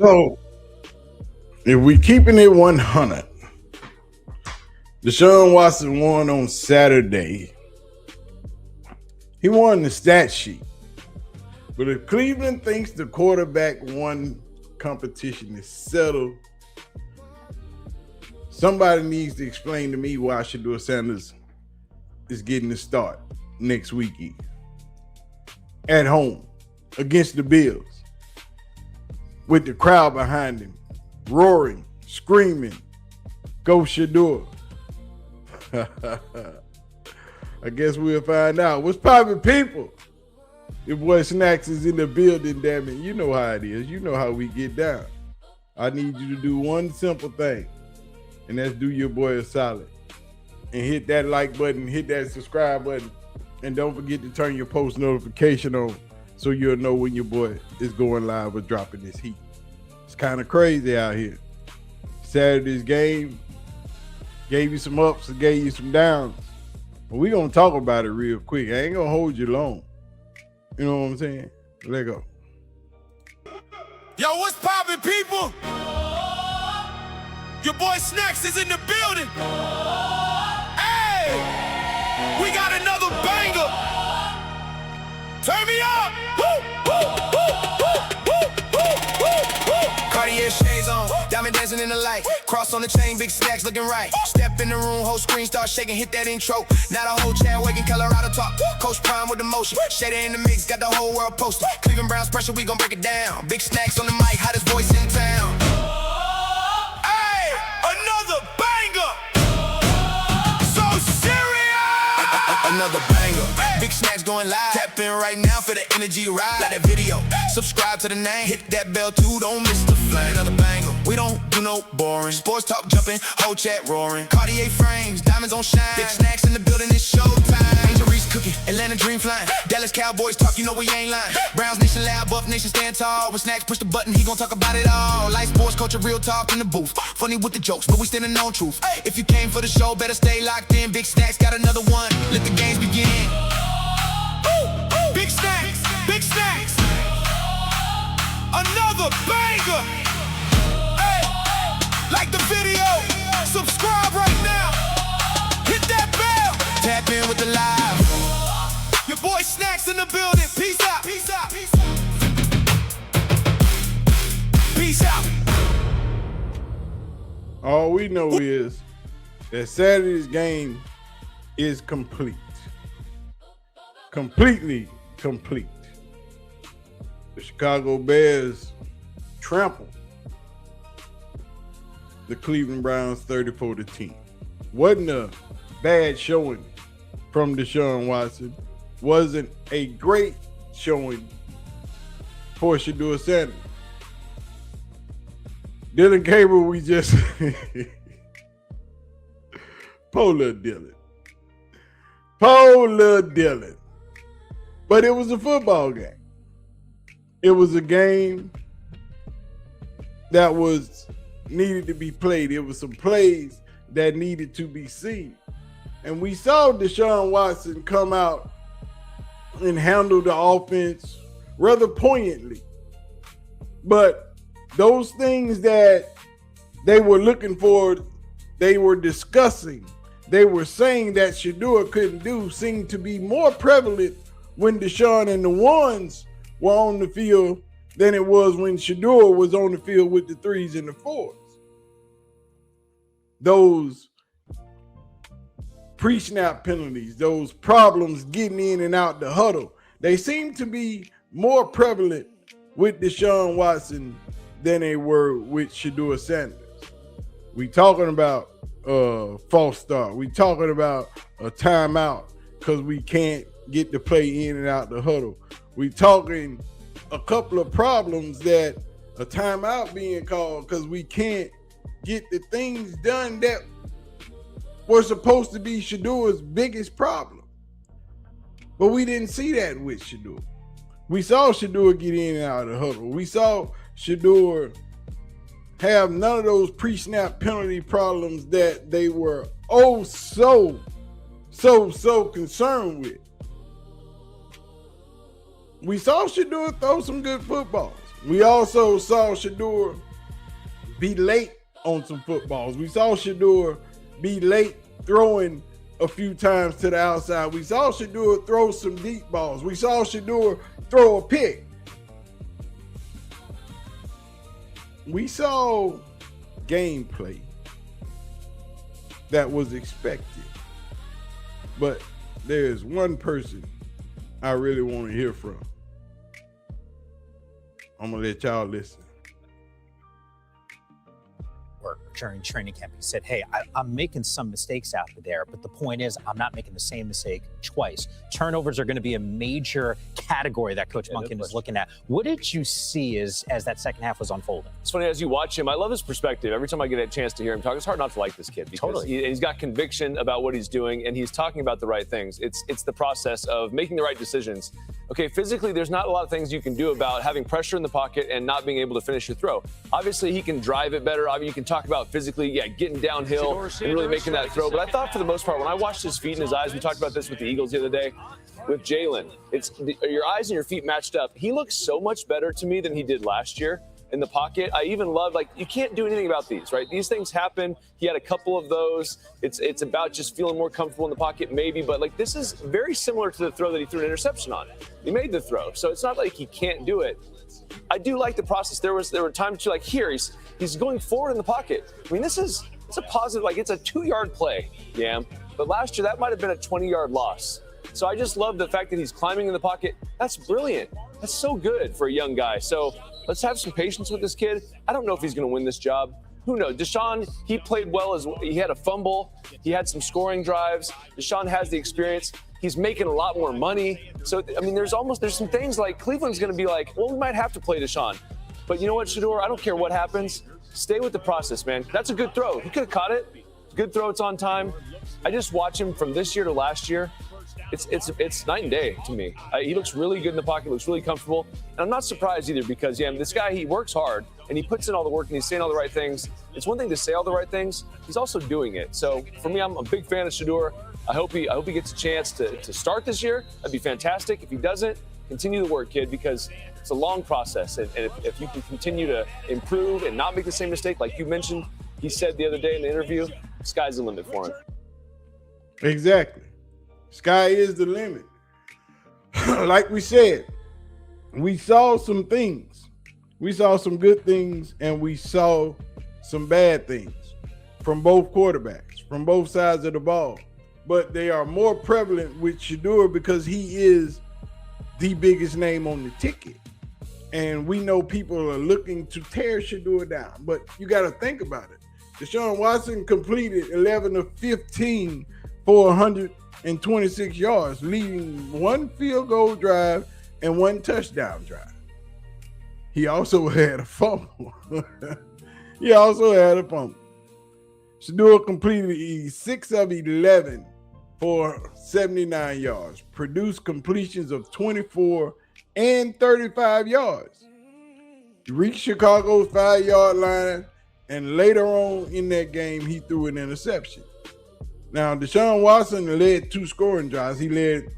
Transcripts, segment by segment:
So, if we keeping it 100, Deshaun Watson won on Saturday. He won the stat sheet. But if Cleveland thinks the quarterback one competition is settled, somebody needs to explain to me why Shedeur is getting the start next weekend at home against the Bills with the crowd behind him, roaring, screaming, "Go Shedeur." I guess we'll find out. What's poppin', people? Your boy Snacks is in the building, damn it. You know how it is. You know how we get down. I need you to do one simple thing, and that's do your boy a solid. And hit that like button, hit that subscribe button, and don't forget to turn your post notification on so you'll know when your boy is going live or dropping this heat. It's kind of crazy out here. Saturday's game gave you some ups and gave you some downs. But we're going to talk about it real quick. I ain't going to hold you long. You know what I'm saying? Let go. Yo, what's poppin', people? Your boy Snacks is in the building. Hey, we got another banger. Turn me up. Woo, woo, woo, woo, woo, woo, woo, woo. Cartier shades on, diamond dancing in the light. Cross on the chain, big snacks looking right. Step in the room, whole screen start shaking, hit that intro. Now the whole chat waking, Colorado talk. Coach Prime with the motion, Shedeur in the mix, got the whole world posted. Cleveland Browns pressure, we gon' break it down. Big Snacks on the mic, hottest voice in town. Hey, another banger. So serious. Another banger. Big Snacks going live. Tap in right now for the energy ride. Like that video. Subscribe to the name. Hit that bell too. Don't miss the flame. Another banger. We don't do no boring. Sports talk jumping. Whole chat roaring. Cartier frames. Diamonds on shine. Big Snacks in the building. It's showtime. Angel Reese cooking. Atlanta dream flying. Dallas Cowboys talk. You know we ain't lying. Browns nation loud. Buff nation stand tall. When Snacks push the button, he gon' talk about it all. Life, sports, culture, real talk in the booth. Funny with the jokes, but we standing on truth. If you came for the show, better stay locked in. Big Snacks got another one. Let the games begin. Big Snacks, Big Snacks. Another banger. Hey, like the video. Subscribe right now. Hit that bell. Tap in with the live. Your boy Snacks in the building. Peace out. Peace out. Peace out. Peace out. All we know is that Saturday's game is complete. Completely complete. The Chicago Bears trampled the Cleveland Browns 34-10. Wasn't a bad showing from Deshaun Watson. Wasn't a great showing for Shedeursanders. Dylan Cable, we just Polar Dylan. But it was a football game. It was a game that was needed to be played. It was some plays that needed to be seen. And we saw Deshaun Watson come out and handle the offense rather poignantly. But those things that they were looking for, they were discussing, they were saying that Shedeur couldn't do, seemed to be more prevalent when Deshaun and the ones were on the field than it was when Shedeur was on the field with the threes and the fours. Those pre-snap penalties, those problems getting in and out the huddle, they seem to be more prevalent with Deshaun Watson than they were with Shedeursanders. We talking about false start. We talking about a timeout because we can't get the play in and out the huddle. We talking a couple of problems that a timeout being called because we can't get the things done that were supposed to be Shedeur's biggest problem. But we didn't see that with Shedeur. We saw Shedeur get in and out of the huddle. We saw Shedeur have none of those pre-snap penalty problems that they were so concerned with. We saw Shedeur throw some good footballs. We also saw Shedeur be late on some footballs. We saw Shedeur be late throwing a few times to the outside. We saw Shedeur throw some deep balls. We saw Shedeur throw a pick. We saw gameplay that was expected. But there's one person I really want to hear from. I'm going to let y'all listen. During training camp, he said, hey, I'm making some mistakes out there, but the point is I'm not making the same mistake twice. Turnovers are going to be a major category that Coach Monken is looking at. What did you see as that second half was unfolding? It's funny, as you watch him, I love his perspective. Every time I get a chance to hear him talk, it's hard not to like this kid because he's got conviction about what he's doing and he's talking about the right things. It's the process of making the right decisions. Okay, physically, there's not a lot of things you can do about having pressure in the pocket and not being able to finish your throw. Obviously, he can drive it better. You can talk about physically, getting downhill and really making that throw. But I thought for the most part, when I watched his feet and his eyes, we talked about this with the Eagles the other day, with Jalen, your eyes and your feet matched up. He looks so much better to me than he did last year in the pocket. I even love, you can't do anything about these, right? These things happen. He had a couple of those. It's about just feeling more comfortable in the pocket, maybe. But this is very similar to the throw that he threw an interception on. He made the throw, so it's not like he can't do it. I do like the process. There were times too, here he's going forward in the pocket. I mean, it's a positive. It's a 2-yard play, But last year that might have been a 20-yard loss. So I just love the fact that he's climbing in the pocket. That's brilliant. That's so good for a young guy. So let's have some patience with this kid. I don't know if he's going to win this job. Who knows? Deshaun, he played well. He had a fumble. He had some scoring drives. Deshaun has the experience. He's making a lot more money. So, I mean, there's some things Cleveland's going to be well, we might have to play Deshaun. But you know what, Shedeur? I don't care what happens. Stay with the process, man. That's a good throw. He could have caught it. Good throw. It's on time. I just watch him from this year to last year. It's night and day to me. He looks really good in the pocket, looks really comfortable. And I'm not surprised either because, this guy, he works hard and he puts in all the work and he's saying all the right things. It's one thing to say all the right things. He's also doing it. So for me, I'm a big fan of Shedeur. I hope he gets a chance to start this year. That'd be fantastic. If he doesn't, continue the work, kid, because it's a long process. And if you can continue to improve and not make the same mistake, like you mentioned, he said the other day in the interview, sky's the limit for him. Exactly. Sky is the limit. Like we said, we saw some things. We saw some good things and we saw some bad things from both quarterbacks, from both sides of the ball. But they are more prevalent with Shedeur because he is the biggest name on the ticket. And we know people are looking to tear Shedeur down. But you got to think about it. Deshaun Watson completed 11 of 15 for 126 yards, leading one field goal drive and one touchdown drive. He also had a fumble. Shedeur completed 6 of 11 for 79 yards, produced completions of 24 and 35 yards. He reached Chicago's 5-yard line, and later on in that game, he threw an interception. Now, Deshaun Watson led 2 scoring drives. He led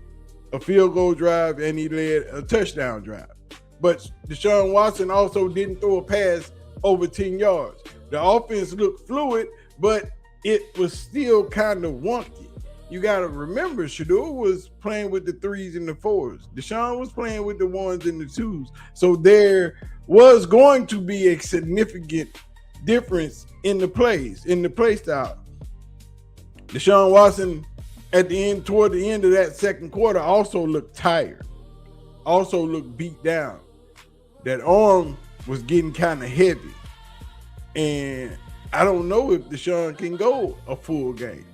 a field goal drive and he led a touchdown drive. But Deshaun Watson also didn't throw a pass over 10 yards. The offense looked fluid, but it was still kind of wonky. You got to remember, Shedeur was playing with the 3s and the 4s. Deshaun was playing with the 1s and the 2s. So there was going to be a significant difference in the plays, in the play style. Deshaun Watson, toward the end of that second quarter, also looked tired, also looked beat down. That arm was getting kind of heavy. And I don't know if Deshaun can go a full game.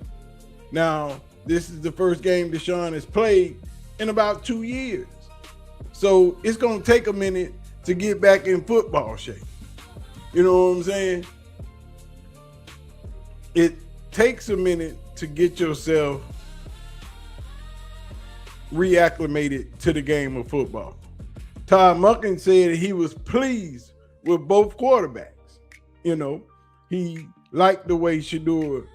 Now, this is the first game Deshaun has played in about 2 years. So it's going to take a minute to get back in football shape. You know what I'm saying? It takes a minute to get yourself reacclimated to the game of football. Todd Monken said he was pleased with both quarterbacks. He liked the way Shedeur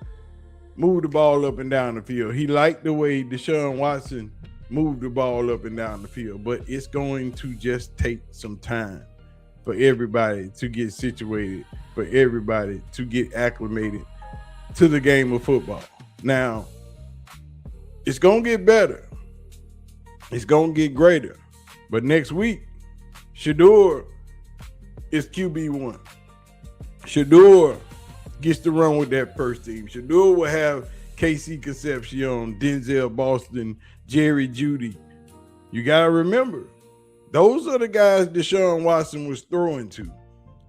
moved the ball up and down the field. He liked the way Deshaun Watson moved the ball up and down the field. But it's going to just take some time for everybody to get situated, for everybody to get acclimated to the game of football. Now, it's going to get better. It's going to get greater. But next week, Shedeur is QB1. Shedeur gets to run with that first team. Shedeur will have KC Concepcion, Denzel Boston, Jerry Jeudy. You got to remember, those are the guys Deshaun Watson was throwing to.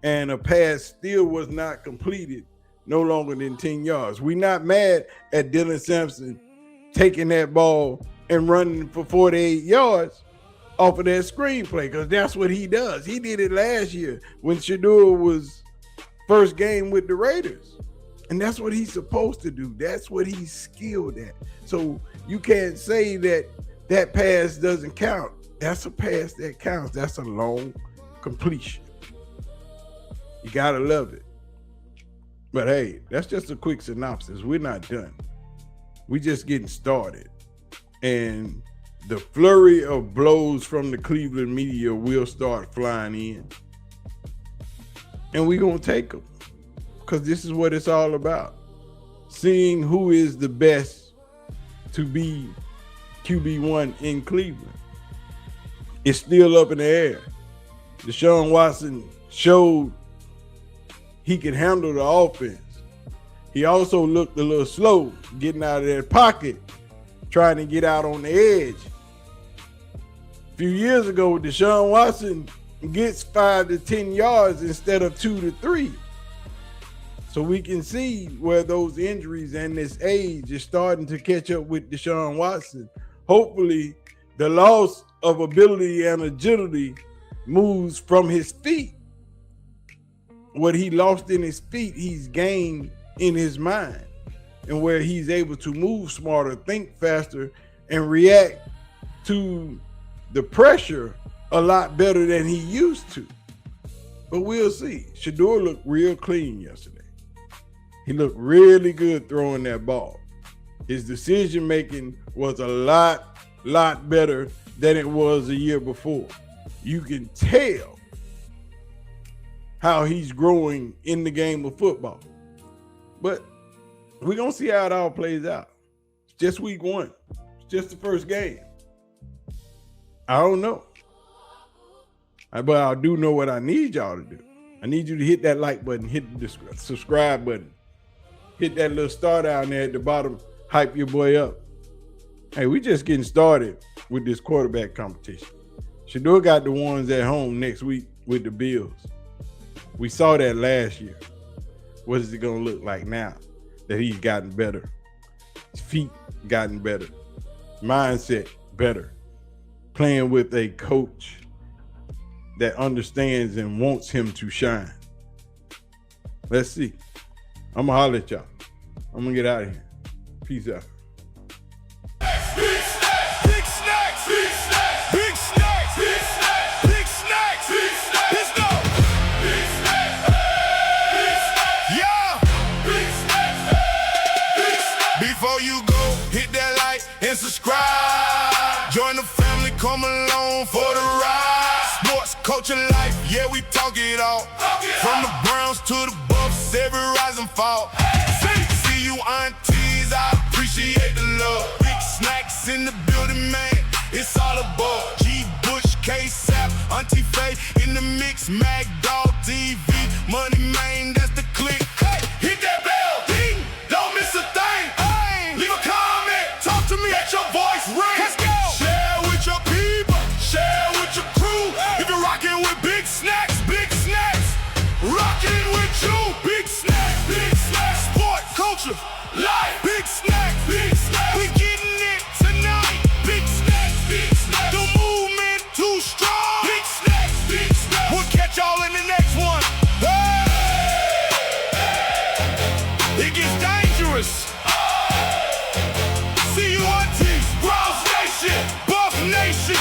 And a pass still was not completed no longer than 10 yards. We're not mad at Dylan Sampson taking that ball and running for 48 yards off of that screenplay, because that's what he does. He did it last year when Shedeur was first game with the Raiders. And that's what he's supposed to do. That's what he's skilled at. So you can't say that that pass doesn't count. That's a pass that counts. That's a long completion. You got to love it. But hey, that's just a quick synopsis. We're not done. We're just getting started. And the flurry of blows from the Cleveland media will start flying in. And we're going to take them, because this is what it's all about. Seeing who is the best to be QB1 in Cleveland. It's still up in the air. Deshaun Watson showed he could handle the offense. He also looked a little slow getting out of that pocket, trying to get out on the edge. A few years ago, Deshaun Watson gets 5 to 10 yards instead of 2 to 3. So we can see where those injuries and this age is starting to catch up with Deshaun Watson. Hopefully, the loss of ability and agility moves from his feet. What he lost in his feet, he's gained in his mind, and where he's able to move smarter, think faster, and react to the pressure a lot better than he used to. But we'll see. Shedeur looked real clean yesterday. He looked really good throwing that ball. His decision making was a lot better than it was a year before. You can tell how he's growing in the game of football. But we're going to see how it all plays out. It's just week 1. It's just the first game. I don't know. But I do know what I need y'all to do. I need you to hit that like button, hit the subscribe button, hit that little star down there at the bottom, hype your boy up. Hey, we just getting started with this quarterback competition. Shedeur got the ones at home next week with the Bills. We saw that last year. What is it going to look like now that he's gotten better? His feet gotten better. Mindset better. Playing with a coach that understands and wants him to shine. Let's see. I'm going to holler at y'all. I'm going to get out of here. Peace out. Before you go, hit that like and subscribe. Join the family, come along for the ride. Sports, culture, life, yeah, we talk it all. From the Browns to the Buffs, every rise and fall. See you aunties, I appreciate the love. Bigsnackks in the building, man, it's all above. G. Bush, K-Sap, Auntie Faye in the mix, Mag Dog TV, Money Man, that's the click. Hey, hit that bell, ding, don't miss a thing. Hey, leave a comment, talk to me, let your voice ring. Let's go. Share with your people, share with your crew. If you're rocking with Bigsnackks, rocking with you. Bigsnackks, sport, culture, life. Bigsnackks, we getting it tonight. Bigsnackks, the movement too strong. Bigsnackks, we'll catch y'all in the next one. Hey, it gets dangerous. See you aunties, Browns Nation, Buff Nation,